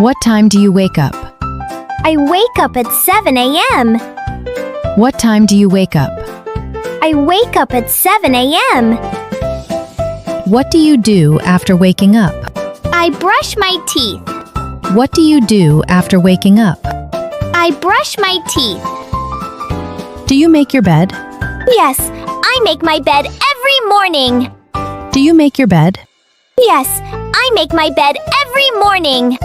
What time do you wake up? I wake up at 7 a.m. What time do you wake up? I wake up at 7 a.m. What do you do after waking up? I brush my teeth. What do you do after waking up? I brush my teeth. Do you make your bed? Yes, I make my bed every morning. Do you make your bed? Yes, I make my bed every morning.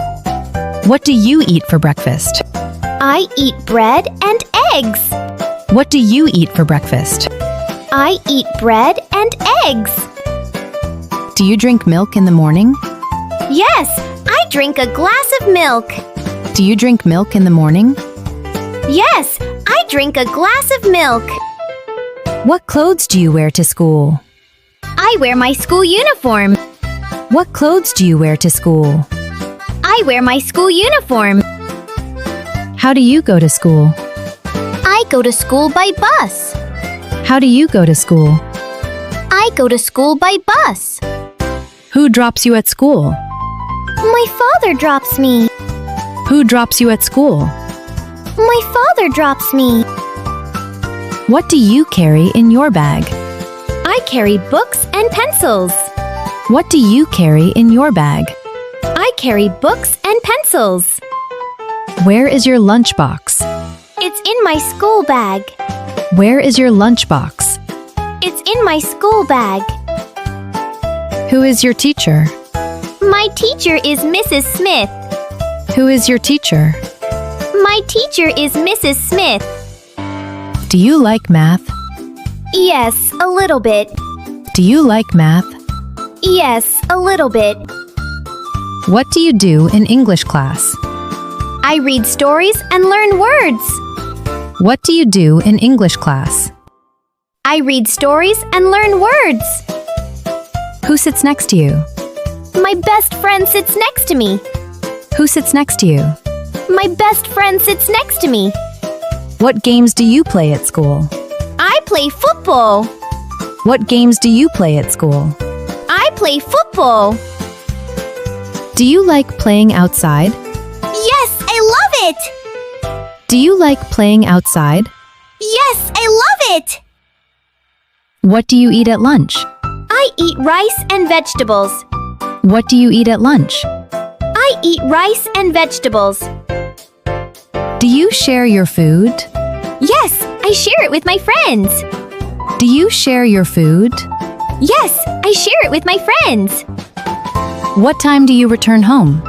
What do you eat for breakfast? I eat bread and eggs. What do you eat for breakfast? I eat bread and eggs. Do you drink milk in the morning? Yes, I drink a glass of milk. Do you drink milk in the morning? Yes, I drink a glass of milk. What clothes do you wear to school? I wear my school uniform. What clothes do you wear to school? I wear my school uniform. How do you go to school? I go to school by bus. How do you go to school? I go to school by bus. Who drops you at school? My father drops me. Who drops you at school? My father drops me. What do you carry in your bag? I carry books and pencils. What do you carry in your bag? I carry books and pencils. Where is your lunchbox? It's in my school bag. Where is your lunchbox? It's in my school bag. Who is your teacher? My teacher is Mrs. Smith. Who is your teacher? My teacher is Mrs. Smith. Do you like math? Yes, a little bit. Do you like math? Yes, a little bit. What do you do in English class? I read stories and learn words. What do you do in English class? I read stories and learn words. Who sits next to you? My best friend sits next to me. Who sits next to you? My best friend sits next to me. What games do you play at school? I play football. What games do you play at school? I play football. Do you like playing outside? Yes, I love it. Do you like playing outside? Yes, I love it. What do you eat at lunch? I eat rice and vegetables. What do you eat at lunch? I eat rice and vegetables. Do you share your food? Yes, I share it with my friends. Do you share your food? Yes, I share it with my friends. What time do you return home?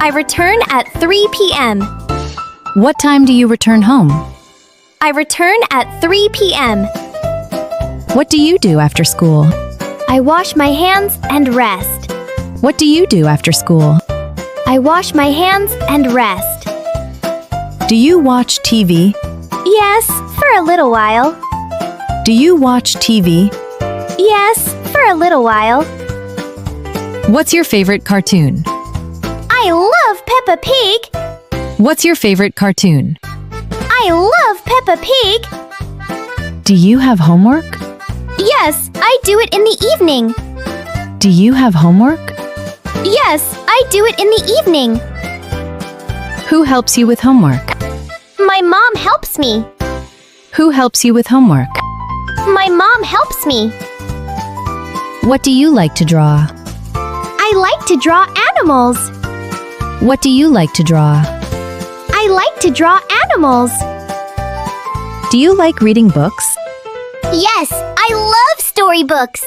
I return at 3 p.m. What time do you return home? I return at 3 p.m. What do you do after school? I wash my hands and rest. What do you do after school? I wash my hands and rest. Do you watch TV? Yes, for a little while. Do you watch TV? Yes, for a little while. What's your favorite cartoon? I love Peppa Pig. What's your favorite cartoon? I love Peppa Pig. Do you have homework? Yes, I do it in the evening. Do you have homework? Yes, I do it in the evening. Who helps you with homework? My mom helps me. Who helps you with homework? My mom helps me. What do you like to draw? I like to draw animals. What do you like to draw? I like to draw animals. Do you like reading books? Yes, I love storybooks.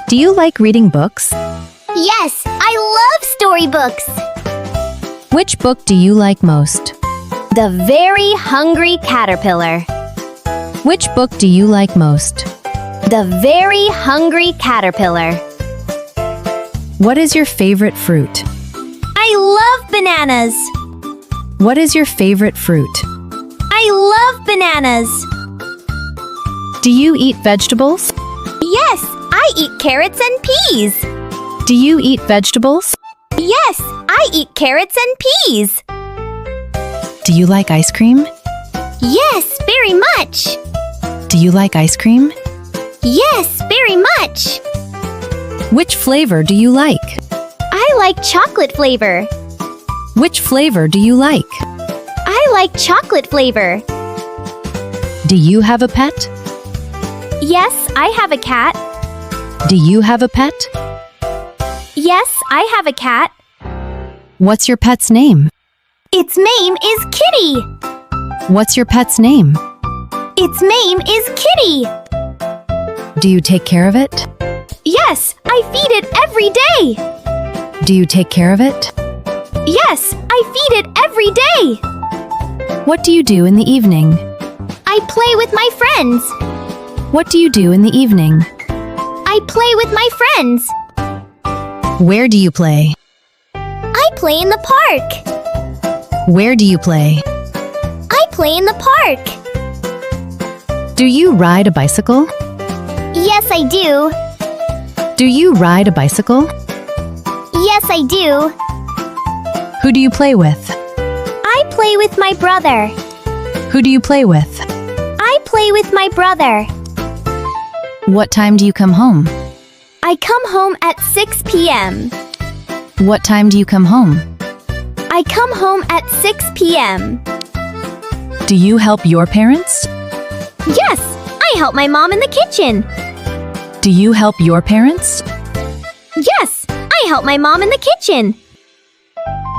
Do you like reading books? Yes, I love storybooks. Which book do you like most? The Very Hungry Caterpillar. Which book do you like most? The Very Hungry Caterpillar. What is your favorite fruit? I love bananas. What is your favorite fruit? I love bananas. Do you eat vegetables? Yes, I eat carrots and peas. Do you eat vegetables? Yes, I eat carrots and peas. Do you like ice cream? Yes, very much. Do you like ice cream? Yes, very much. Which flavor do you like? I like chocolate flavor. Which flavor do you like? I like chocolate flavor. Do you have a pet? Yes, I have a cat. Do you have a pet? Yes, I have a cat. What's your pet's name? Its name is Kitty. What's your pet's name? Its name is Kitty. Do you take care of it? Yes, I feed it every day. Do you take care of it? Yes, I feed it every day. What do you do in the evening? I play with my friends. What do you do in the evening? I play with my friends. Where do you play? I play in the park. Where do you play? I play in the park. Do you ride a bicycle? Yes, I do. Do you ride a bicycle? Yes, I do. Who do you play with? I play with my brother. Who do you play with? I play with my brother. What time do you come home? I come home at 6 p.m. What time do you come home? I come home at 6 p.m. Do you help your parents? Yes, I help my mom in the kitchen. Do you help your parents? Yes, I help my mom in the kitchen.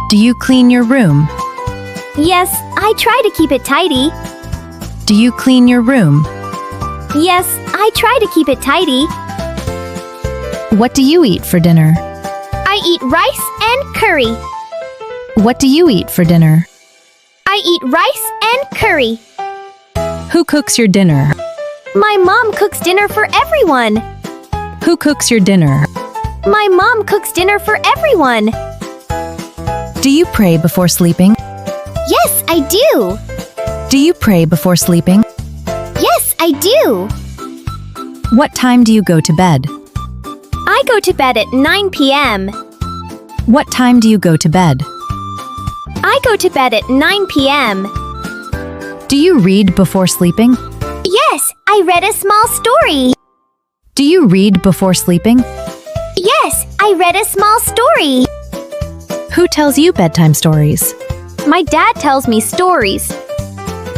Do you clean your room? Yes, I try to keep it tidy. Do you clean your room? Yes, I try to keep it tidy. What do you eat for dinner? I eat rice and curry. What do you eat for dinner? I eat rice and curry. Who cooks your dinner? My mom cooks dinner for everyone. Who cooks your dinner? My mom cooks dinner for everyone. Do you pray before sleeping? Yes, I do. Do you pray before sleeping? Yes, I do. What time do you go to bed? I go to bed at 9 p.m. What time do you go to bed? I go to bed at 9 p.m. Do you read before sleeping? Yes, I read a small story. Do you read before sleeping? Yes, I read a small story. Who tells you bedtime stories? My dad tells me stories.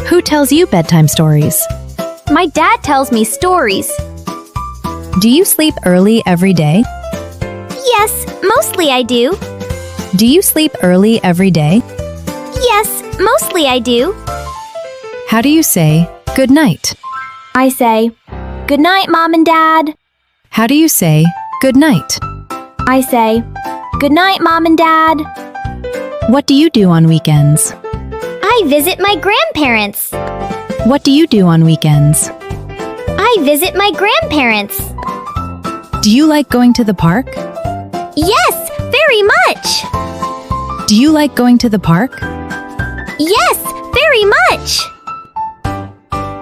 Who tells you bedtime stories? My dad tells me stories. Do you sleep early every day? Yes, mostly I do. Do you sleep early every day? Yes, mostly I do. How do you say good night? I say, "Good night, Mom and Dad." How do you say good night? I say, "Good night, Mom and Dad." What do you do on weekends? I visit my grandparents. What do you do on weekends? I visit my grandparents. Do you like going to the park? Yes, very much. Do you like going to the park? Yes, very much.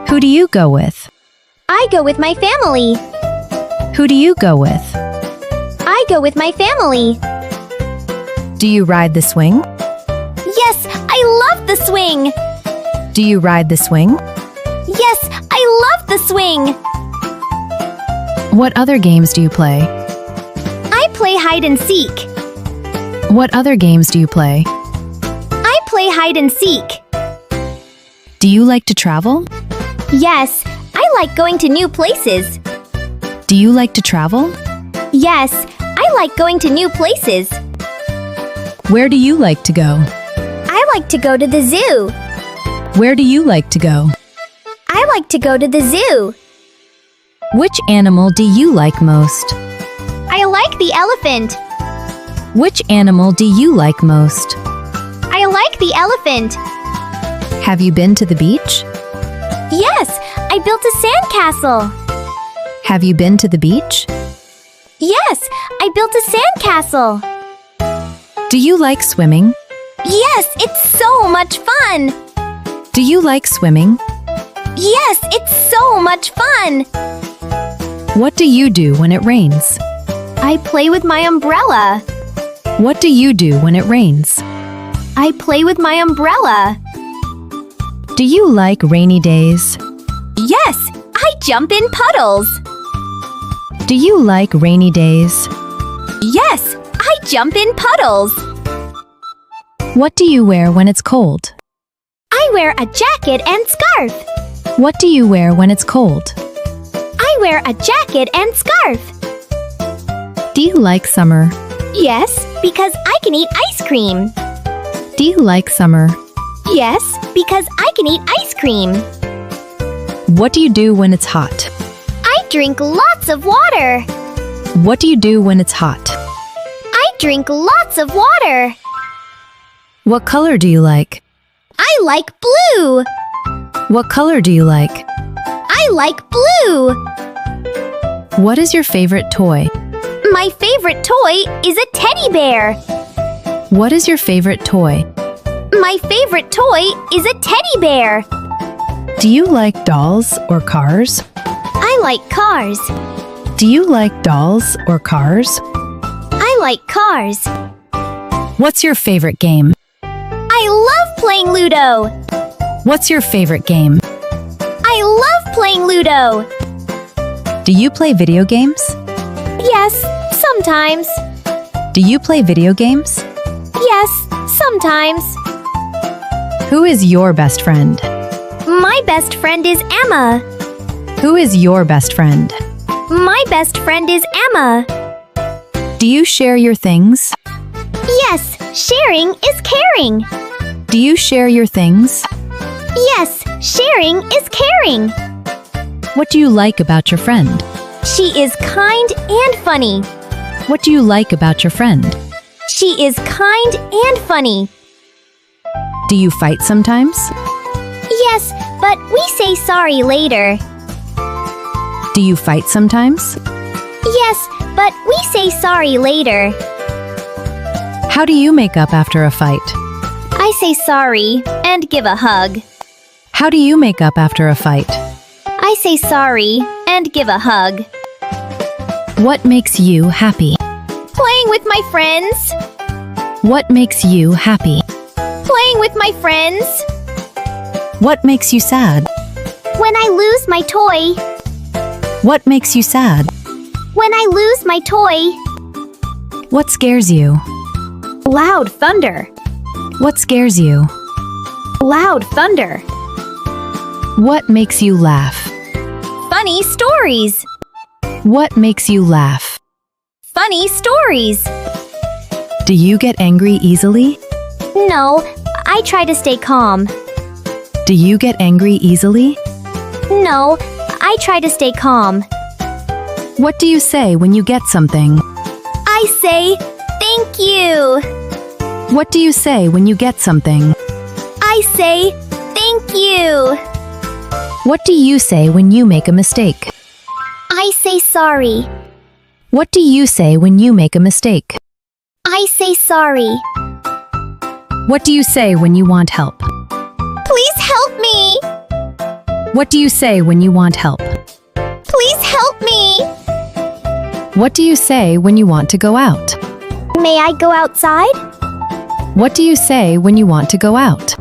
Who do you go with? I go with my family. Who do you go with? I go with my family. Do you ride the swing? Yes, I love the swing. Do you ride the swing? Yes, I love the swing. What other games do you play? I play hide and seek. What other games do you play? I play hide and seek. Do you like to travel? Yes, I like going to new places. Do you like to travel? Yes, I like going to new places. Where do you like to go? I like to go to the zoo. Where do you like to go? I like to go to the zoo. Which animal do you like most? I like the elephant. Which animal do you like most? I like the elephant. Have you been to the beach? Yes, I built a sandcastle. Have you been to the beach? Yes, I built a sandcastle. Do you like swimming? Yes, it's so much fun. Do you like swimming? Yes, it's so much fun. What do you do when it rains? I play with my umbrella. What do you do when it rains? I play with my umbrella. Do you like rainy days? Yes, I jump in puddles. Do you like rainy days? Yes, I jump in puddles. What do you wear when it's cold? I wear a jacket and scarf. What do you wear when it's cold? I wear a jacket and scarf. Do you like summer? Yes, because I can eat ice cream. Do you like summer? Yes, because I can eat ice cream. What do you do when it's hot? I drink lots of water. What do you do when it's hot? I drink lots of water. What color do you like? I like blue. What color do you like? I like blue. What is your favorite toy? My favorite toy is a teddy bear. What is your favorite toy? My favorite toy is a teddy bear. Do you like dolls or cars? I like cars. Do you like dolls or cars? I like cars. What's your favorite game? I love playing Ludo. What's your favorite game? I love playing Ludo. Do you play video games? Yes, sometimes. Do you play video games? Yes, sometimes. Who is your best friend? My best friend is Emma. Who is your best friend? My best friend is Emma. Do you share your things? Yes, sharing is caring. Do you share your things? Yes, sharing is caring. What do you like about your friend? She is kind and funny. What do you like about your friend? She is kind and funny. Do you fight sometimes? Yes, but we say sorry later. Do you fight sometimes? Yes, but we say sorry later. How do you make up after a fight? I say sorry and give a hug. How do you make up after a fight? I say sorry and give a hug. What makes you happy? Playing with my friends. What makes you happy? Playing with my friends. What makes you sad? When I lose my toy. What makes you sad? When I lose my toy. What scares you? Loud thunder. What scares you? Loud thunder. What makes you laugh? Funny stories. What makes you laugh? Funny stories. Do you get angry easily? No, I try to stay calm. Do you get angry easily? No, I try to stay calm. What do you say when you get something? I say, thank you. What do you say when you get something? I say, thank you. What do you say when you make a mistake? I say sorry. What do you say when you make a mistake? I say sorry. What do you say when you want help? Please help me. What do you say when you want help? Please help me. What do you say when you want to go out? May I go outside? What do you say when you want to go out?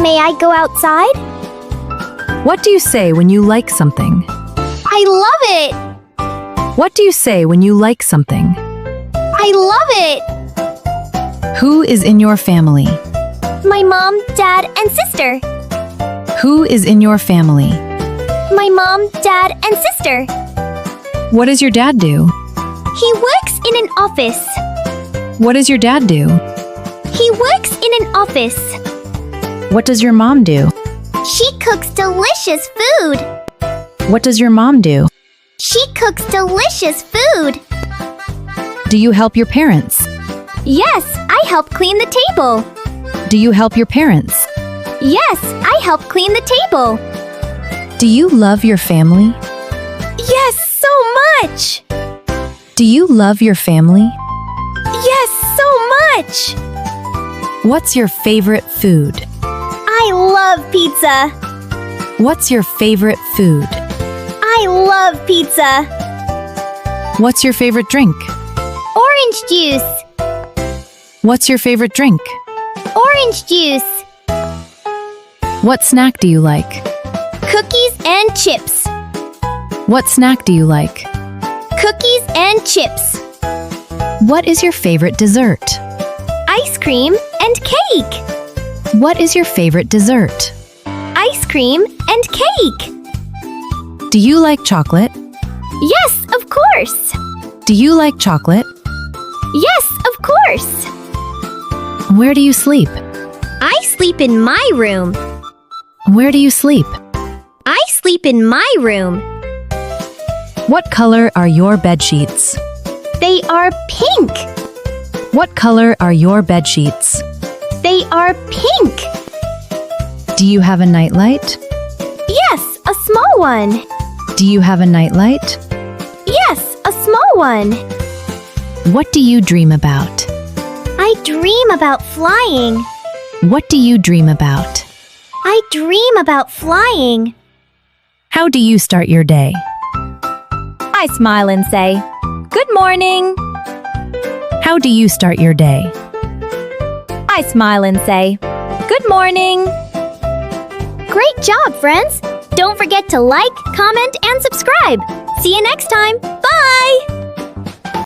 May I go outside? What do you say when you like something? I love it. What do you say when you like something? I love it. Who is in your family? My mom, dad, and sister. Who is in your family? My mom, dad, and sister. What does your dad do? He works in an office. What does your dad do? He works in an office. What does your mom do? She cooks delicious food. What does your mom do? She cooks delicious food. Do you help your parents? Yes, I help clean the table. Do you help your parents? Yes, I help clean the table. Do you love your family? Yes, so much. Do you love your family? Yes, so much. What's your favorite food? I love pizza. What's your favorite food? I love pizza. What's your favorite drink? Orange juice. What's your favorite drink? Orange juice. What snack do you like? Cookies and chips. What snack do you like? Cookies and chips. What is your favorite dessert? Ice cream and cake. What is your favorite dessert? Ice cream and cake. Do you like chocolate? Yes, of course. Do you like chocolate? Yes, of course. Where do you sleep? I sleep in my room. Where do you sleep? I sleep in my room. What color are your bed sheets? They are pink. What color are your bed sheets? They are pink. Do you have a nightlight? Yes, a small one. Do you have a nightlight? Yes, a small one. What do you dream about? I dream about flying. What do you dream about? I dream about flying. How do you start your day? I smile and say, "Good morning." How do you start your day? I smile and say, "Good morning." Great job, friends! Don't forget to like, comment, and subscribe. See you next time. Bye!